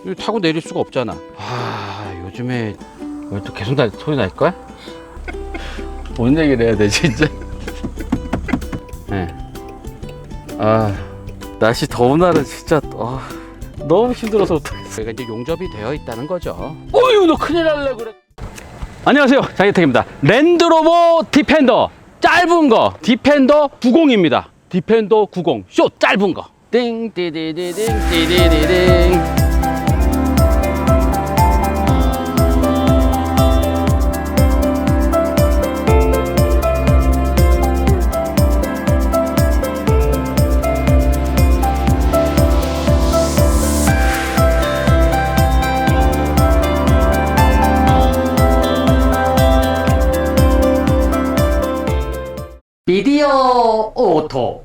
이거 타고 내릴 수가 없잖아. 아, 요즘에 왜 또 계속 소리 날 거야? 뭔 얘기를 해야 되지, 진짜? 네. 아, 날씨 더운 날은 진짜 너무 힘들어서 어떡해. 얘가 이제 용접이 되어 있다는 거죠. 어휴, 너 큰일 날래 그래. 안녕하세요, 장혜택입니다. 랜드로버 디펜더 짧은 거 디펜더 90입니다. 디펜더 90 쇼 짧은 거. 띵띠디디딩 띠디디딩. 미디어 오토.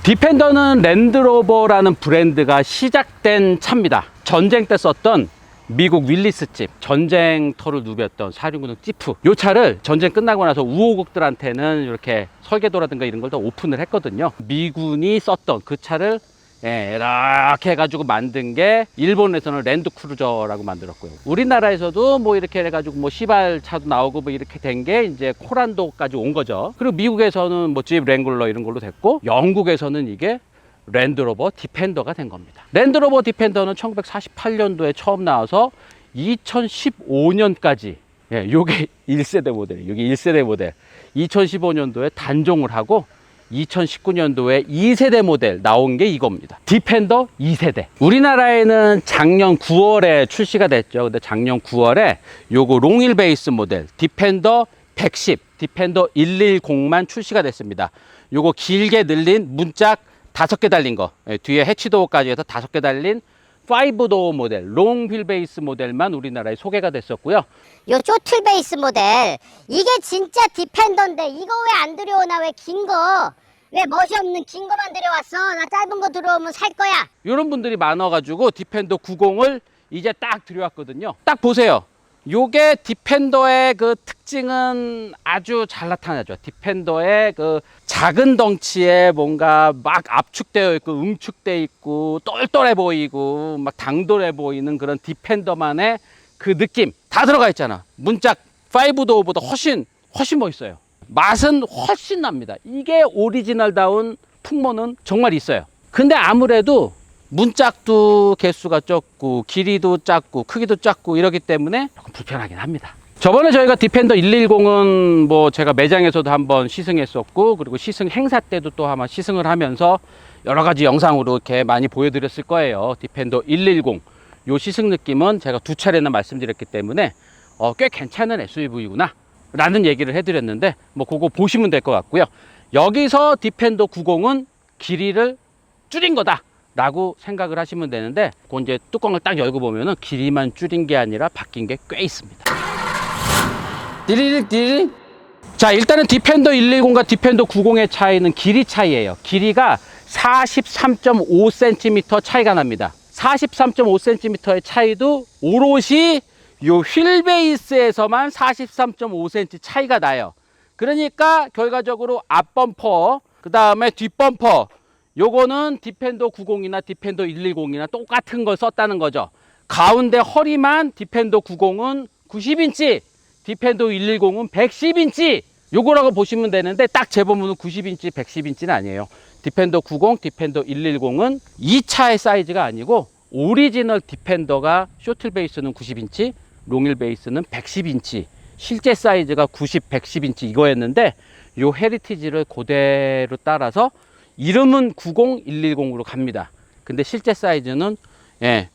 디펜더는 랜드로버라는 브랜드가 시작된 차입니다. 전쟁 때 썼던 미국 윌리스집 전쟁터를 누볐던 469는 지프, 이 차를 전쟁 끝나고 나서 우호국들한테는 이렇게 설계도라든가 이런 걸 다 오픈을 했거든요. 미군이 썼던 그 차를 이렇게 해가지고 만든 게 일본에서는 랜드크루저라고 만들었고요. 우리나라에서도 뭐 이렇게 해가지고 뭐 시발차도 나오고 뭐 이렇게 된 게 이제 코란도까지 온 거죠. 그리고 미국에서는 뭐 집 랭글러 이런 걸로 됐고, 영국에서는 이게 랜드로버 디펜더가 된 겁니다. 랜드로버 디펜더는 1948년도에 처음 나와서 2015년까지 요게 1세대 모델이에요. 요게 1세대 모델. 2015년도에 단종을 하고 2019년도에 2세대 모델 나온 게 이겁니다. 디펜더 2세대. 우리나라에는 작년 9월에 출시가 됐죠. 근데 작년 9월에 요거 롱힐 베이스 모델 디펜더 110, 디펜더 110만 출시가 됐습니다. 요거 길게 늘린 문짝 5개 달린 거, 뒤에 해치도어까지 해서 5개 달린 5도어 모델, 롱 휠 베이스 모델만 우리나라에 소개가 됐었고요. 요 쇼틀 베이스 모델, 이게 진짜 디펜더인데 이거 왜 안 들여오나? 왜 긴 거, 왜 멋이 없는 긴 거만 들여왔어? 나 짧은 거 들어오면 살 거야. 이런 분들이 많아가지고 디펜더 90을 이제 딱 들여왔거든요. 딱 보세요. 요게 디펜더의 그 특징은 아주 잘 나타나죠. 디펜더의 그 작은 덩치에 뭔가 막 압축되어 있고 응축되어 있고 똘똘해 보이고 막 당돌해 보이는 그런 디펜더만의 그 느낌 다 들어가 있잖아. 문짝 5도어보다 훨씬 멋있어요. 맛은 훨씬 납니다. 이게 오리지널다운 풍모는 정말 있어요. 근데 아무래도 문짝도 개수가 적고 길이도 작고 크기도 작고 이러기 때문에 조금 불편하긴 합니다. 저번에 저희가 디펜더 110은 뭐 제가 매장에서도 한번 시승했었고, 그리고 시승 행사 때도 또 아마 시승을 하면서 여러 가지 영상으로 이렇게 많이 보여드렸을 거예요. 디펜더 110 요 시승 느낌은 제가 2차례나 말씀드렸기 때문에 꽤 괜찮은 SUV구나 라는 얘기를 해드렸는데, 뭐 그거 보시면 될 것 같고요. 여기서 디펜더 90은 길이를 줄인 거다 라고 생각을 하시면 되는데, 그 이제 뚜껑을 딱 열고 보면은 길이만 줄인 게 아니라 바뀐 게 꽤 있습니다. 띠리릭. 자, 일단은 디펜더 110과 디펜더 90의 차이는 길이 차이예요. 길이가 43.5cm 차이가 납니다. 43.5cm의 차이도 오롯이 요 휠 베이스에서만 43.5cm 차이가 나요. 그러니까 결과적으로 앞범퍼, 그 다음에 뒷범퍼, 요거는 디펜더 90이나 디펜더 110이나 똑같은 걸 썼다는 거죠. 가운데 허리만 디펜더 90은 90인치, 디펜더 110은 110인치 요거라고 보시면 되는데, 딱 재보면 90인치, 110인치는 아니에요. 디펜더 90, 디펜더 110은 이 차의 사이즈가 아니고 오리지널 디펜더가 쇼틀 베이스는 90인치, 롱힐 베이스는 110인치, 실제 사이즈가 90, 110인치 이거였는데, 요 헤리티지를 그대로 따라서 이름은 90, 110으로 갑니다. 근데 실제 사이즈는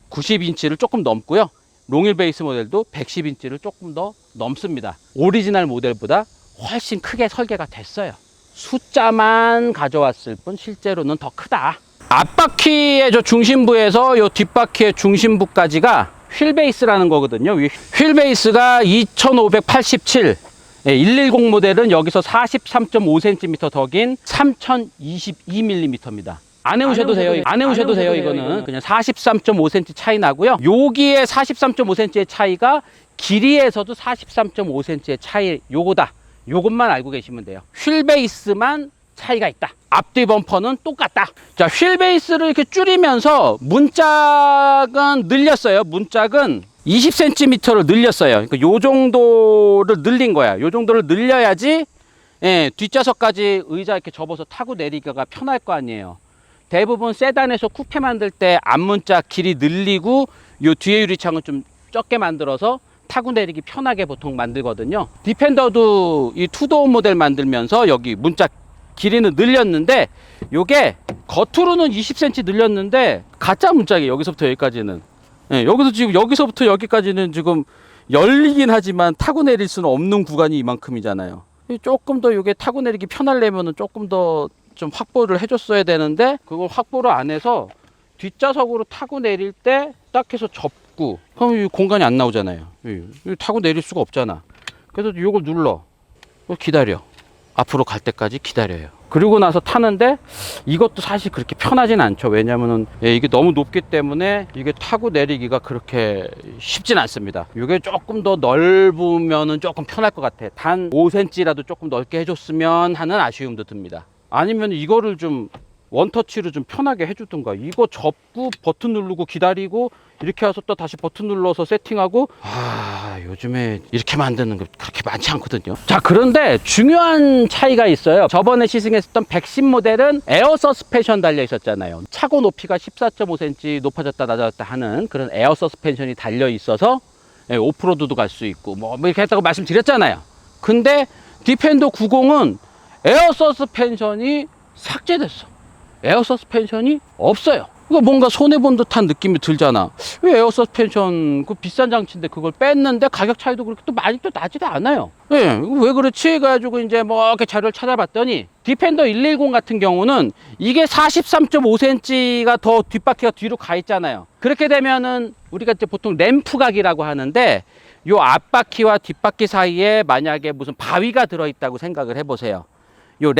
90인치를 조금 넘고요. 롱힐 베이스 모델도 110인치를 조금 더 넘습니다. 오리지널 모델보다 훨씬 크게 설계가 됐어요. 숫자만 가져왔을 뿐 실제로는 더 크다. 앞바퀴의 저 중심부에서 요 뒷바퀴의 중심부까지가 휠 베이스라는 거거든요. 휠 베이스가 2587, 110 모델은 여기서 43.5cm 더 긴 3022mm입니다. 안 해오셔도 돼요. 안 해오셔도 돼요. 이거는 그냥 43.5cm 차이 나고요. 여기에 43.5cm의 차이가 길이에서도 43.5cm의 차이 요거다. 요것만 알고 계시면 돼요. 휠 베이스만 차이가 있다. 앞뒤 범퍼는 똑같다. 자, 휠 베이스를 이렇게 줄이면서 문짝은 늘렸어요. 문짝은 20cm를 늘렸어요. 그러니까 요 정도를 늘린 거야. 요 정도를 늘려야지 뒷좌석까지 의자 이렇게 접어서 타고 내리기가 편할 거 아니에요. 대부분 세단에서 쿠페 만들 때 앞문짝 길이 늘리고 요 뒤에 유리창은 좀 적게 만들어서 타고 내리기 편하게 보통 만들거든요. 디펜더도 이 투도어 모델 만들면서 여기 문짝 길이는 늘렸는데 요게 겉으로는 20cm 늘렸는데 가짜 문짝이에요. 여기서부터 여기까지는. 여기서 지금 여기서부터 여기까지는 지금 열리긴 하지만 타고 내릴 수는 없는 구간이 이만큼이잖아요. 조금 더 이게 타고 내리기 편하려면은 조금 더 좀 확보를 해줬어야 되는데 그걸 확보를 안 해서 뒷좌석으로 타고 내릴 때 딱 해서 접고 그럼 이 공간이 안 나오잖아요. 타고 내릴 수가 없잖아. 그래서 이걸 눌러 기다려. 앞으로 갈 때까지 기다려요. 그리고 나서 타는데 이것도 사실 그렇게 편하진 않죠. 왜냐면은 이게 너무 높기 때문에 이게 타고 내리기가 그렇게 쉽진 않습니다. 이게 조금 더 넓으면은 조금 편할 것 같아. 단 5cm라도 조금 넓게 해줬으면 하는 아쉬움도 듭니다. 아니면 이거를 좀 원터치로 좀 편하게 해주든가. 이거 접고 버튼 누르고 기다리고 이렇게 해서 또 다시 버튼 눌러서 세팅하고. 요즘에 이렇게 만드는 거 그렇게 많지 않거든요. 자, 그런데 중요한 차이가 있어요. 저번에 시승했었던 110 모델은 에어 서스펜션 달려 있었잖아요. 차고 높이가 14.5cm 높아졌다 낮아졌다 하는 그런 에어 서스펜션이 달려 있어서 오프로드도 갈 수 있고 뭐 이렇게 했다고 말씀드렸잖아요. 근데 디펜더 90은 에어 서스펜션이 삭제됐어. 에어 서스펜션이 없어요. 이거 뭔가 손해본 듯한 느낌이 들잖아. 왜 에어 서스펜션 그 비싼 장치인데 그걸 뺐는데 가격 차이도 그렇게 또 많이 또 나지도 않아요. 왜 그렇지? 그래가지고 이제 뭐 이렇게 자료를 찾아봤더니 디펜더 110 같은 경우는 이게 43.5cm가 더 뒷바퀴가 뒤로 가 있잖아요. 그렇게 되면은 우리가 이제 보통 램프각이라고 하는데 요 앞바퀴와 뒷바퀴 사이에 만약에 무슨 바위가 들어있다고 생각을 해보세요. 요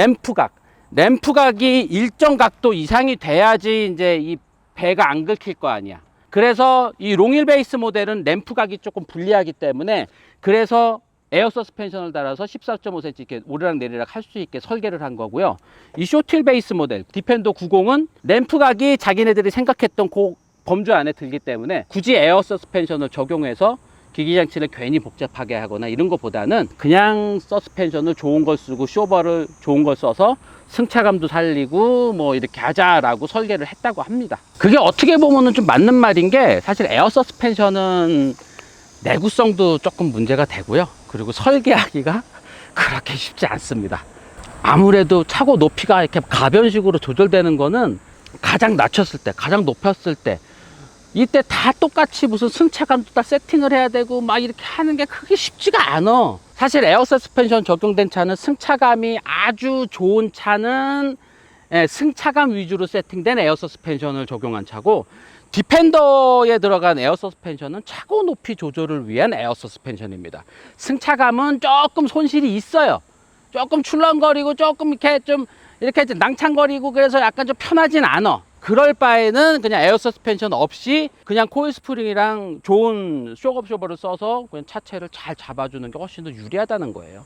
램프각이 일정 각도 이상이 돼야지 이제 이 배가 안 긁힐 거 아니야. 그래서 이 롱휠 베이스 모델은 램프각이 조금 불리하기 때문에 그래서 에어 서스펜션을 달아서 14.5cm 이렇게 오르락 내리락 할 수 있게 설계를 한 거고요. 이 숏휠 베이스 모델 디펜더 90은 램프각이 자기네들이 생각했던 그 범주 안에 들기 때문에 굳이 에어 서스펜션을 적용해서 기기장치를 괜히 복잡하게 하거나 이런 것보다는 그냥 서스펜션을 좋은 걸 쓰고 쇼버를 좋은 걸 써서 승차감도 살리고 뭐 이렇게 하자라고 설계를 했다고 합니다. 그게 어떻게 보면은 좀 맞는 말인 게 사실 에어 서스펜션은 내구성도 조금 문제가 되고요. 그리고 설계하기가 그렇게 쉽지 않습니다. 아무래도 차고 높이가 이렇게 가변식으로 조절되는 거는 가장 낮췄을 때, 가장 높였을 때 이때 다 똑같이 무슨 승차감도 다 세팅을 해야 되고 막 이렇게 하는 게 그게 쉽지가 않아. 사실 에어 서스펜션 적용된 차는 승차감이 아주 좋은 차는 승차감 위주로 세팅된 에어 서스펜션을 적용한 차고 디펜더에 들어간 에어 서스펜션은 차고 높이 조절을 위한 에어 서스펜션입니다. 승차감은 조금 손실이 있어요. 조금 출렁거리고 조금 이렇게 낭창거리고 그래서 약간 좀 편하진 않아. 그럴 바에는 그냥 에어 서스펜션 없이 그냥 코일 스프링이랑 좋은 쇼업 쇼버를 써서 그냥 차체를 잘 잡아주는 게 훨씬 더 유리하다는 거예요.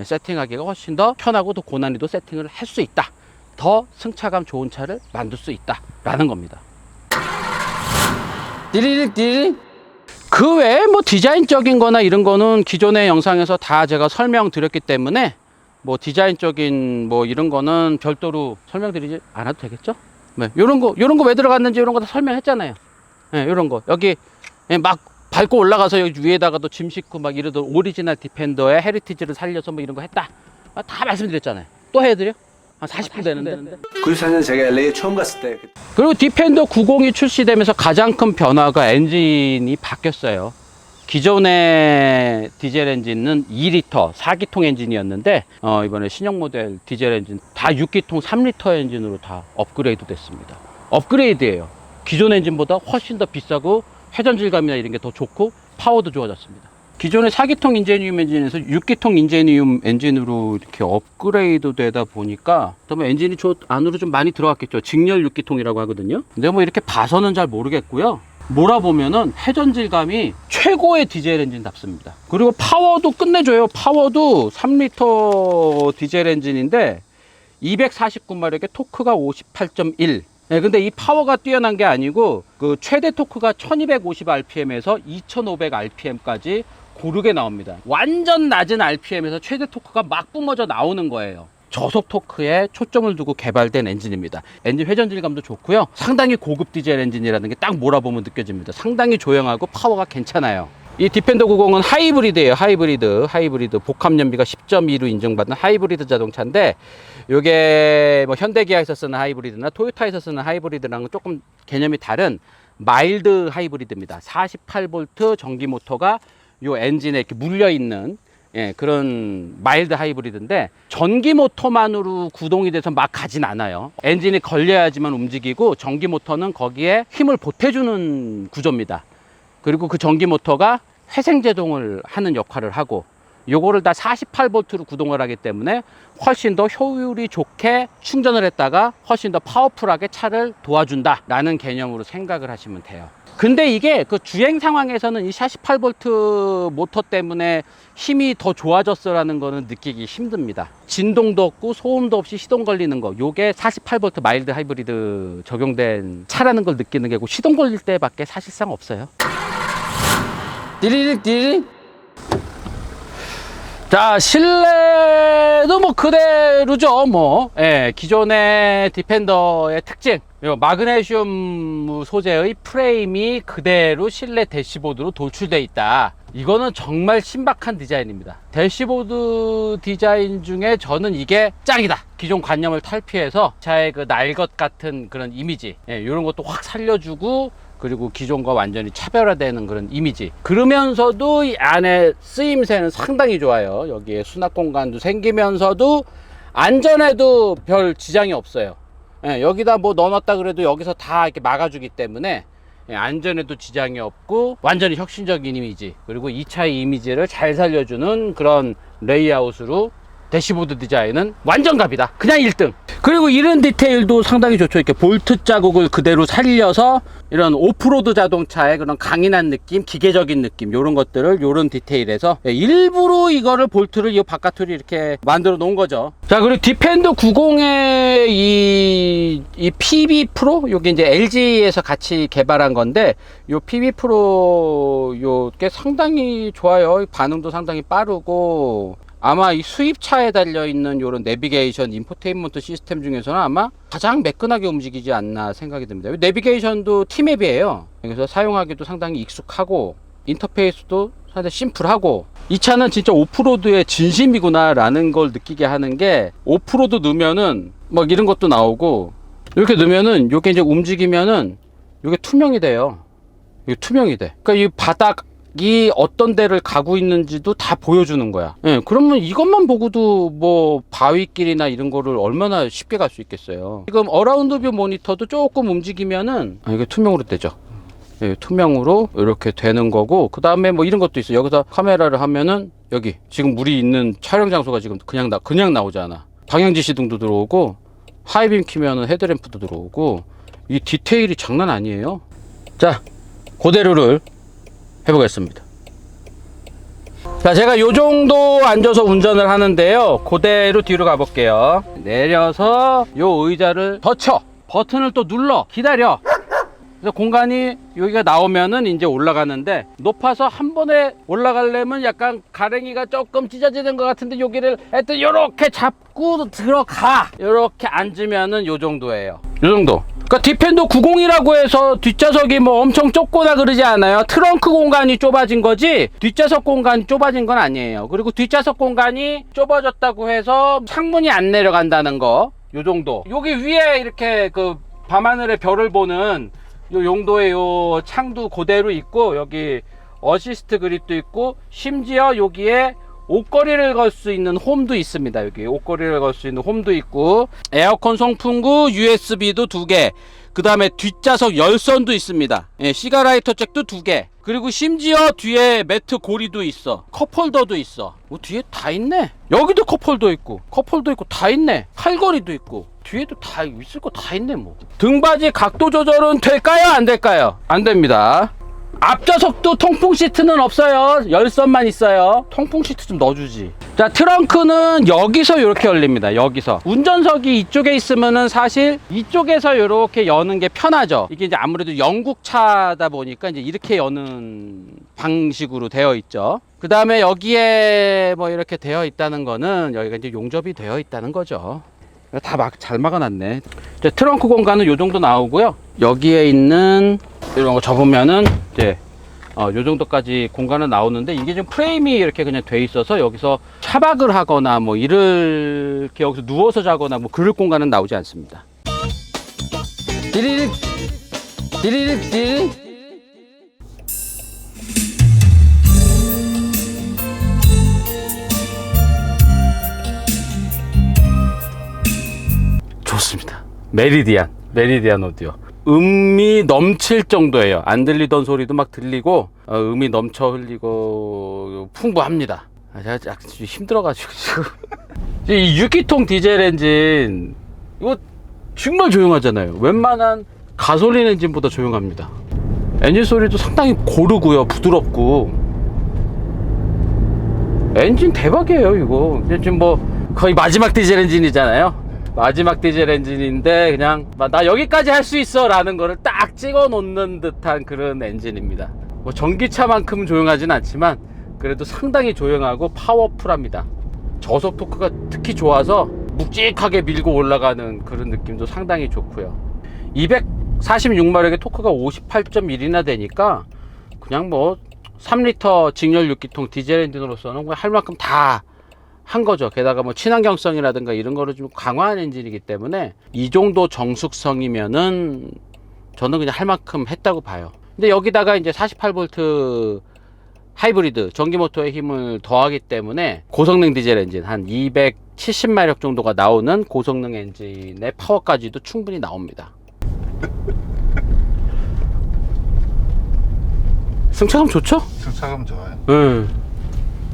세팅하기가 훨씬 더 편하고 더 고난이도 세팅을 할 수 있다. 더 승차감 좋은 차를 만들 수 있다 라는 겁니다. 띠리릭 그 외에 뭐 디자인적인 거나 이런 거는 기존의 영상에서 다 제가 설명드렸기 때문에 뭐 디자인적인 뭐 이런 거는 별도로 설명드리지 않아도 되겠죠? 네, 요런 거 왜 들어갔는지 이런 거 다 설명했잖아요. 네, 요런 거. 여기 막 밟고 올라가서 여기 위에다가도 짐 싣고 막 이러던 오리지널 디펜더의 헤리티지를 살려서 뭐 이런 거 했다. 다 말씀드렸잖아요. 또 해드려? 한 40분 되는데. 94년 제가 LA에 처음 갔을 때 그리고 디펜더 90이 출시되면서 가장 큰 변화가 엔진이 바뀌었어요. 기존의 디젤 엔진은 2리터 4기통 엔진이었는데 이번에 신형 모델 디젤 엔진 다 6기통 3리터 엔진으로 다 업그레이드 됐습니다. 업그레이드예요. 기존 엔진보다 훨씬 더 비싸고 회전 질감이나 이런 게 더 좋고 파워도 좋아졌습니다. 기존의 4기통 인제니움 엔진에서 6기통 인제니움 엔진으로 이렇게 업그레이드 되다 보니까 그러면 엔진이 저 안으로 좀 많이 들어갔겠죠. 직렬 6기통이라고 하거든요. 근데 뭐 이렇게 봐서는 잘 모르겠고요. 몰아보면은 회전 질감이 최고의 디젤 엔진답습니다. 그리고 파워도 끝내줘요. 파워도 3리터 디젤 엔진인데 249마력에 토크가 58.1. 네, 근데 이 파워가 뛰어난 게 아니고 그 최대 토크가 1250rpm에서 2500rpm까지 고르게 나옵니다. 완전 낮은 rpm에서 최대 토크가 막 뿜어져 나오는 거예요. 저속 토크에 초점을 두고 개발된 엔진입니다. 엔진 회전 질감도 좋고요. 상당히 고급 디젤 엔진이라는 게 딱 몰아보면 느껴집니다. 상당히 조용하고 파워가 괜찮아요. 이 디펜더 90은 하이브리드예요. 하이브리드 복합 연비가 10.2로 인정받는 하이브리드 자동차인데, 요게 뭐 현대기아에서 쓰는 하이브리드나 토요타에서 쓰는 하이브리드랑은 조금 개념이 다른 마일드 하이브리드입니다. 48V 전기 모터가 요 엔진에 이렇게 물려 있는, 예, 그런 마일드 하이브리드인데, 전기 모터만으로 구동이 돼서 막 가진 않아요. 엔진이 걸려야지만 움직이고, 전기 모터는 거기에 힘을 보태주는 구조입니다. 그리고 그 전기 모터가 회생제동을 하는 역할을 하고, 요거를 다 48V로 구동을 하기 때문에 훨씬 더 효율이 좋게 충전을 했다가 훨씬 더 파워풀하게 차를 도와준다 라는 개념으로 생각을 하시면 돼요. 근데 이게 그 주행 상황에서는 이 48V 모터 때문에 힘이 더 좋아졌어 라는 거는 느끼기 힘듭니다. 진동도 없고 소음도 없이 시동 걸리는 거, 요게 48V 마일드 하이브리드 적용된 차라는 걸 느끼는 게고, 시동 걸릴 때밖에 사실상 없어요. 띠리릭. 자, 실내도 뭐 그대로죠. 뭐, 예, 기존의 디펜더의 특징, 요 마그네슘 소재의 프레임이 그대로 실내 대시보드로 도출되어 있다. 이거는 정말 신박한 디자인입니다. 대시보드 디자인 중에 저는 이게 짱이다. 기존 관념을 탈피해서 차의 그 날 것 같은 그런 이미지, 예, 이런 것도 확 살려주고, 그리고 기존과 완전히 차별화되는 그런 이미지. 그러면서도 이 안에 쓰임새는 상당히 좋아요. 여기에 수납 공간도 생기면서도 안전에도 별 지장이 없어요. 예, 여기다 뭐 넣어놨다 그래도 여기서 다 이렇게 막아주기 때문에, 예, 안전에도 지장이 없고 완전히 혁신적인 이미지, 그리고 이 차의 이미지를 잘 살려주는 그런 레이아웃으로 대시보드 디자인은 완전 갑이다. 그냥 1등. 그리고 이런 디테일도 상당히 좋죠. 이렇게 볼트 자국을 그대로 살려서 이런 오프로드 자동차의 그런 강인한 느낌, 기계적인 느낌, 요런 것들을 요런 디테일에서 일부러 이거를 볼트를 이 바깥으로 이렇게 만들어 놓은 거죠. 자, 그리고 디펜더 90의 이 PB 프로, 요게 이제 LG에서 같이 개발한 건데, 요 PB 프로 요게 상당히 좋아요. 반응도 상당히 빠르고, 아마 이 수입차에 달려있는 이런 내비게이션 인포테인먼트 시스템 중에서는 아마 가장 매끈하게 움직이지 않나 생각이 듭니다. 내비게이션도 T맵이에요. 그래서 사용하기도 상당히 익숙하고, 인터페이스도 상당히 심플하고, 이 차는 진짜 오프로드의 진심이구나 라는 걸 느끼게 하는 게, 오프로드 넣으면은 막 이런 것도 나오고, 이렇게 넣으면은 요게 이제 움직이면은 요게 투명이 돼요. 이게 투명이 돼. 그러니까 이 바닥 이 어떤 데를 가고 있는지도 다 보여주는 거야. 예, 그러면 이것만 보고도 뭐 바위길이나 이런 거를 얼마나 쉽게 갈 수 있겠어요. 지금 어라운드 뷰 모니터도 조금 움직이면은 이게 투명으로 되죠. 예, 투명으로 이렇게 되는 거고, 그 다음에 뭐 이런 것도 있어요. 여기서 카메라를 하면은 여기 지금 물이 있는 촬영 장소가 지금 그냥 나오잖아. 방향지 시등도 들어오고, 하이빔 키면은 헤드램프도 들어오고, 이 디테일이 장난 아니에요. 자, 그대로를 해보겠습니다. 자, 제가 요 정도 앉아서 운전을 하는데요, 그대로 뒤로 가볼게요. 내려서 요 의자를 더 쳐, 버튼을 또 눌러, 기다려. 그래서 공간이 여기가 나오면은 이제 올라가는데, 높아서 한 번에 올라가려면 약간 가랭이가 조금 찢어지는 것 같은데, 여기를 하여튼 요렇게 잡고 들어가. 요렇게 앉으면은 요 정도예요. 요 정도. 그러니까 디펜더 90이라고 해서 뒷좌석이 뭐 엄청 좁거나 그러지 않아요. 트렁크 공간이 좁아진 거지 뒷좌석 공간이 좁아진 건 아니에요. 그리고 뒷좌석 공간이 좁아졌다고 해서 창문이 안 내려간다는 거, 요 정도. 여기 위에 이렇게 그 밤하늘의 별을 보는 요 용도의 요 창도 그대로 있고, 여기 어시스트 그립도 있고, 심지어 여기에 옷걸이를 걸 수 있는 홈도 있습니다. 여기 옷걸이를 걸 수 있는 홈도 있고, 에어컨 송풍구 USB도 2개, 그 다음에 뒷좌석 열선도 있습니다. 예, 시가라이터 잭도 2개, 그리고 심지어 뒤에 매트 고리도 있어. 컵홀더도 있어. 뭐 뒤에 다 있네. 여기도 컵홀더 있고, 다 있네. 팔걸이도 있고, 뒤에도 다 있을 거 다 있네. 뭐 등받이 각도 조절은 될까요, 안 될까요? 안 됩니다. 앞좌석도 통풍 시트는 없어요. 열선만 있어요. 통풍 시트 좀 넣어주지. 자, 트렁크는 여기서 이렇게 열립니다. 여기서. 운전석이 이쪽에 있으면은 사실 이쪽에서 이렇게 여는 게 편하죠. 이게 이제 아무래도 영국 차다 보니까 이제 이렇게 여는 방식으로 되어 있죠. 그 다음에 여기에 뭐 이렇게 되어 있다는 거는 여기가 이제 용접이 되어 있다는 거죠. 다 잘 막아놨네. 이제 트렁크 공간은 요 정도 나오고요. 여기에 있는 이런 거 접으면은 이제 요 정도까지 공간은 나오는데, 이게 좀 프레임이 이렇게 그냥 돼 있어서 여기서 차박을 하거나 뭐 이렇게 여기서 누워서 자거나 뭐 그럴 공간은 나오지 않습니다. 디리릭 디리릭 디리릭. 좋습니다. 메리디안 오디오. 음이 넘칠 정도예요. 안 들리던 소리도 막 들리고, 음이 넘쳐 흘리고 풍부합니다. 제가 약간 힘들어가지고 지금. 이 6기통 디젤 엔진 이거 정말 조용하잖아요. 웬만한 가솔린 엔진보다 조용합니다. 엔진 소리도 상당히 고르고요, 부드럽고. 엔진 대박이에요 이거. 지금 뭐 거의 마지막 디젤 엔진이잖아요. 마지막 디젤 엔진인데 그냥 나 여기까지 할 수 있어 라는 거를 딱 찍어 놓는 듯한 그런 엔진입니다. 뭐 전기차만큼 조용하진 않지만 그래도 상당히 조용하고 파워풀합니다. 저속 토크가 특히 좋아서 묵직하게 밀고 올라가는 그런 느낌도 상당히 좋고요. 246마력의 토크가 58.1이나 되니까 그냥 뭐 3리터 직렬 6기통 디젤 엔진으로서는 할 만큼 다 한 거죠. 게다가 뭐 친환경성이라든가 이런 거를 좀 강화한 엔진이기 때문에 이 정도 정숙성이면은 저는 그냥 할 만큼 했다고 봐요. 근데 여기다가 이제 48V 하이브리드 전기 모터의 힘을 더하기 때문에 고성능 디젤 엔진 한 270마력 정도가 나오는 고성능 엔진의 파워까지도 충분히 나옵니다. 승차감 좋죠? 승차감 좋아요.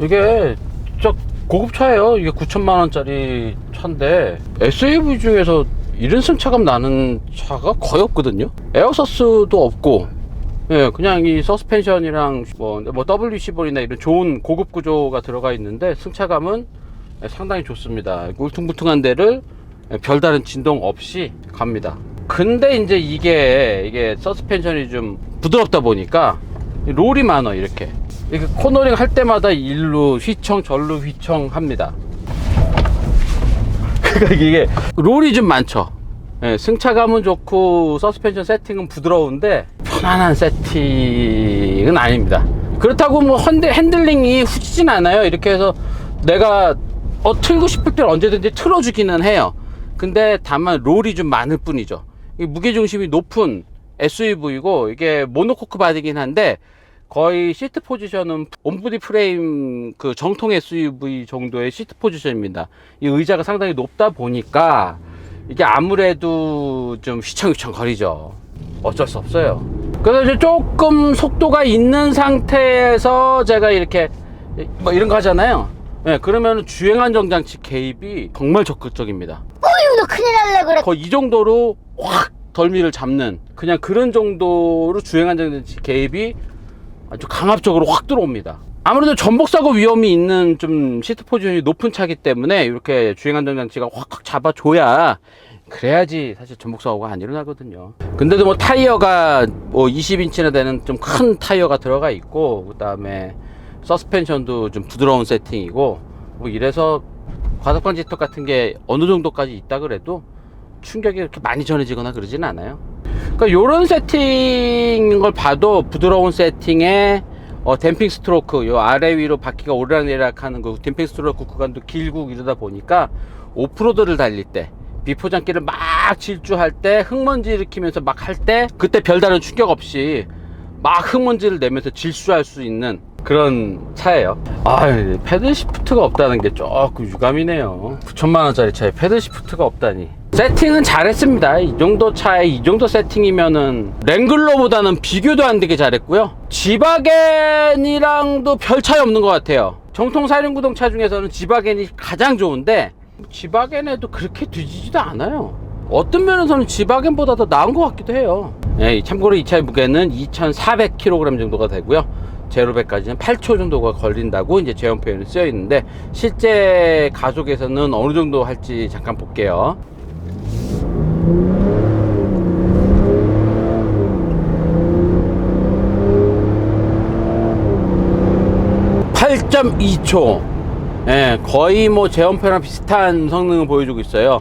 이게 진짜 고급차예요. 이게 9천만원짜리 차인데 SUV 중에서 이런 승차감 나는 차가 거의 없거든요. 에어서스도 없고, 예, 그냥 이 서스펜션이랑 뭐 WC-볼이나 이런 좋은 고급 구조가 들어가 있는데 승차감은 상당히 좋습니다. 울퉁불퉁한 데를 별다른 진동 없이 갑니다. 근데 이제 이게 서스펜션이 좀 부드럽다 보니까 롤이 많아. 이렇게 코너링 할 때마다 일로 휘청 절로 휘청 합니다. 그러니까 이게 롤이 좀 많죠. 예, 승차감은 좋고 서스펜션 세팅은 부드러운데 편안한 세팅은 아닙니다. 그렇다고 뭐 핸들링이 후지진 않아요. 이렇게 해서 내가 틀고 싶을 때 언제든지 틀어주기는 해요. 근데 다만 롤이 좀 많을 뿐이죠. 무게중심이 높은 SUV고 이게 모노코크 바디긴 한데 거의 시트 포지션은 온보디 프레임 그 정통 SUV 정도의 시트 포지션입니다. 이 의자가 상당히 높다 보니까 이게 아무래도 좀 휘청휘청 거리죠. 어쩔 수 없어요. 그래서 이제 조금 속도가 있는 상태에서 제가 이렇게 뭐 이런 거 하잖아요. 네, 그러면 주행 안정장치 개입이 정말 적극적입니다. 어휴, 너 큰일 날래 그래. 거의 이 정도로 확 덜미를 잡는 그냥 그런 정도로 주행 안정장치 개입이 아주 강압적으로 확 들어옵니다. 아무래도 전복사고 위험이 있는 좀 시트 포지션이 높은 차기 때문에 이렇게 주행 안정장치가 확 잡아줘야, 그래야지 사실 전복사고가 안 일어나거든요. 근데도 뭐 타이어가 뭐 20인치나 되는 좀 큰 타이어가 들어가 있고, 그 다음에 서스펜션도 좀 부드러운 세팅이고, 뭐 이래서 과속방지 턱 같은 게 어느 정도까지 있다 그래도 충격이 그렇게 많이 전해지거나 그러지는 않아요. 그러니까 요런 세팅인 걸 봐도 부드러운 세팅에 댐핑 스트로크, 요 아래 위로 바퀴가 오르락내리락 하는 그 댐핑 스트로크 구간도 길고 이러다 보니까 오프로드를 달릴 때, 비포장길을 막 질주할 때, 흙먼지 일으키면서 막 할 때, 그때 별다른 충격 없이 막 흙먼지를 내면서 질주할 수 있는 그런 차예요. 패들 시프트가 없다는 게 조금 유감이네요. 9천만원짜리 차에 패들 시프트가 없다니. 세팅은 잘했습니다. 이 정도 차에 이 정도 세팅이면은 랭글러보다는 비교도 안 되게 잘했고요. 지바겐이랑도 별 차이 없는 것 같아요. 정통 4륜구동 차 중에서는 지바겐이 가장 좋은데 지바겐에도 그렇게 뒤지지도 않아요. 어떤 면에서는 지바겐보다 더 나은 것 같기도 해요. 예, 참고로 이 차의 무게는 2,400kg 정도가 되고요. 제로백까지는 8초 정도가 걸린다고 이제 제원 표현이 쓰여 있는데, 실제 가속에서는 어느 정도 할지 잠깐 볼게요. 8.2초. 예, 거의 뭐 제원표랑 비슷한 성능을 보여주고 있어요.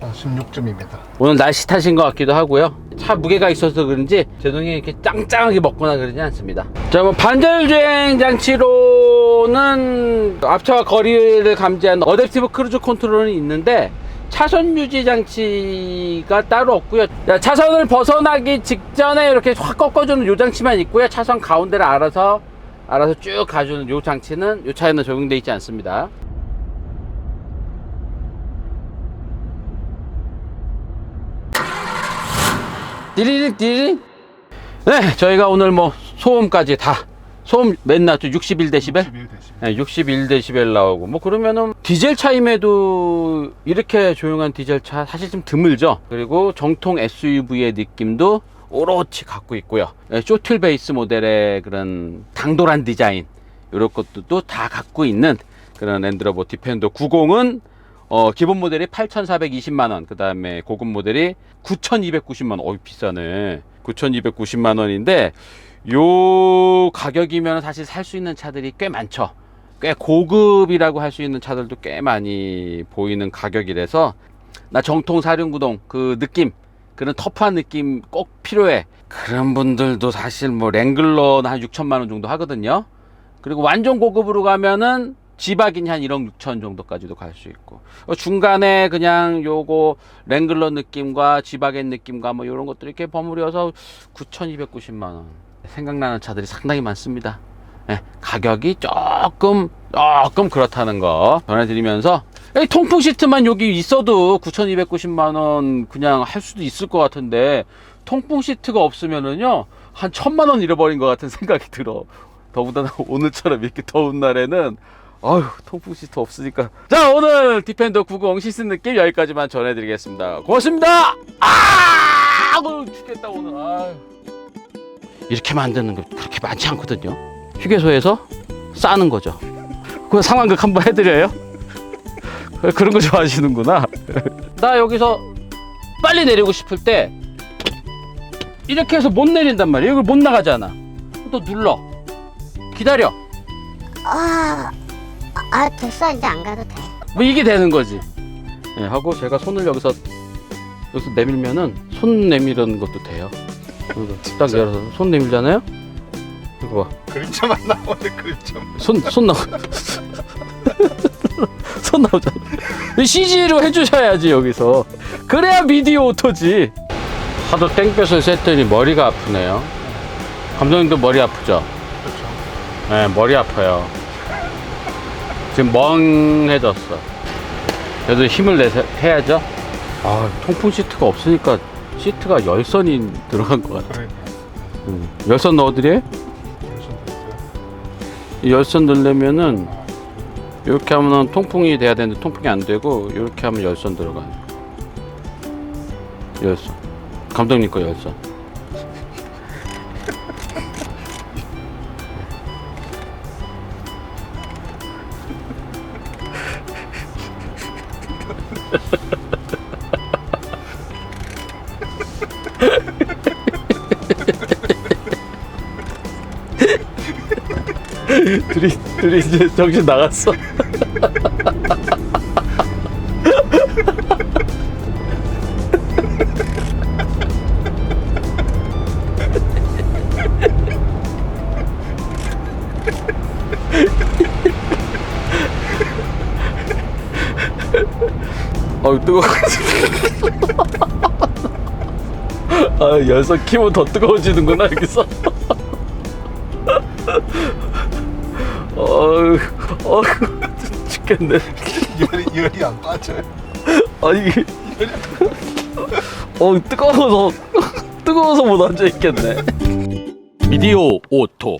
16점입니다. 오늘 날씨 탓인 것 같기도 하고요. 차 무게가 있어서 그런지 제동이 이렇게 짱짱하게 먹거나 그러지 않습니다. 자, 뭐 반절 주행 장치로는 앞차와 거리를 감지하는 어댑티브 크루즈 컨트롤은 있는데, 차선 유지 장치가 따로 없고요. 자, 차선을 벗어나기 직전에 이렇게 확 꺾어주는 요 장치만 있고요. 차선 가운데를 알아서 쭉 가주는 요 장치는 요 차에는 적용되어 있지 않습니다. 띠리릭 띠리릭. 네, 저희가 오늘 뭐 소음까지 다, 소음 몇 나왔죠? 61데시벨? 11데시벨. 네, 61데시벨 나오고, 뭐 그러면은 디젤 차임에도 이렇게 조용한 디젤 차 사실 좀 드물죠. 그리고 정통 SUV의 느낌도 오롯이 갖고 있고요. 네, 쇼틀 베이스 모델의 그런 당돌한 디자인, 이런 것들도 다 갖고 있는 그런 랜드로버 디펜더 90은 기본 모델이 8,420만원, 그 다음에 고급 모델이 9,290만원. 어이, 비싸네. 9,290만원인데, 요 가격이면 사실 살 수 있는 차들이 꽤 많죠. 꽤 고급이라고 할 수 있는 차들도 꽤 많이 보이는 가격이라서, 나 정통 사륜구동 그 느낌, 그런 터프한 느낌 꼭 필요해. 그런 분들도 사실 뭐 랭글러는 한 6천만원 정도 하거든요. 그리고 완전 고급으로 가면은 지박인이 한 1억 6천 정도까지도 갈 수 있고, 중간에 그냥 요거 랭글러 느낌과 지박인 느낌과 뭐 요런 것들 이렇게 버무려서 9,290만원. 생각나는 차들이 상당히 많습니다. 네, 가격이 조금 그렇다는 거 전해드리면서, 통풍 시트만 여기 있어도 9,290만원 그냥 할 수도 있을 것 같은데, 통풍 시트가 없으면은요 한 1,000만원 잃어버린 것 같은 생각이 들어. 더군다나 오늘처럼 이렇게 더운 날에는 아유, 통풍 시트 없으니까. 자, 오늘 디펜더 90 시승 느낌 여기까지만 전해드리겠습니다. 고맙습니다. 죽겠다 오늘. 아유. 이렇게 만드는 거 그렇게 많지 않거든요. 휴게소에서 싸는 거죠. 그 상황극 한번 해드려요. 그런 거 좋아하시는구나. 나 여기서 빨리 내리고 싶을 때 이렇게 해서 못 내린단 말이에요. 이걸 못 나가잖아. 또 눌러. 기다려. 됐어. 이제 안 가도 돼. 뭐 이게 되는 거지. 예, 하고 제가 손을 여기서 내밀면은 손 내밀는 것도 돼요. 딱 열어서 손 내밀잖아요. 이거 봐. 그림자만 나오는데 그림자만. 손 나오. 손 나오잖아. CG로 해주셔야지 여기서. 그래야 미디어 오토지. 하도 땡볕을 쐈더니 머리가 아프네요. 감독님도 머리 아프죠? 그렇죠. 네, 머리 아파요. 지금 멍해졌어. 그래도 힘을 해야죠. 통풍 시트가 없으니까 시트가 열선이 들어간 것 같아. 그러니까. 열선 넣어드려? 이 열선 넣으려면은 이렇게 하면 통풍이 돼야 되는데 통풍이 안 되고, 이렇게 하면 열선 들어가요. 열선. 감독님 거 열선. 둘이 이제 정신 나갔어. 뜨거워. 열선 키면 더 뜨거워지는구나 여기서. 죽겠네. 열이 안 빠져요. 아니 뜨거워서 못 앉아 있겠네. 미디어 오토.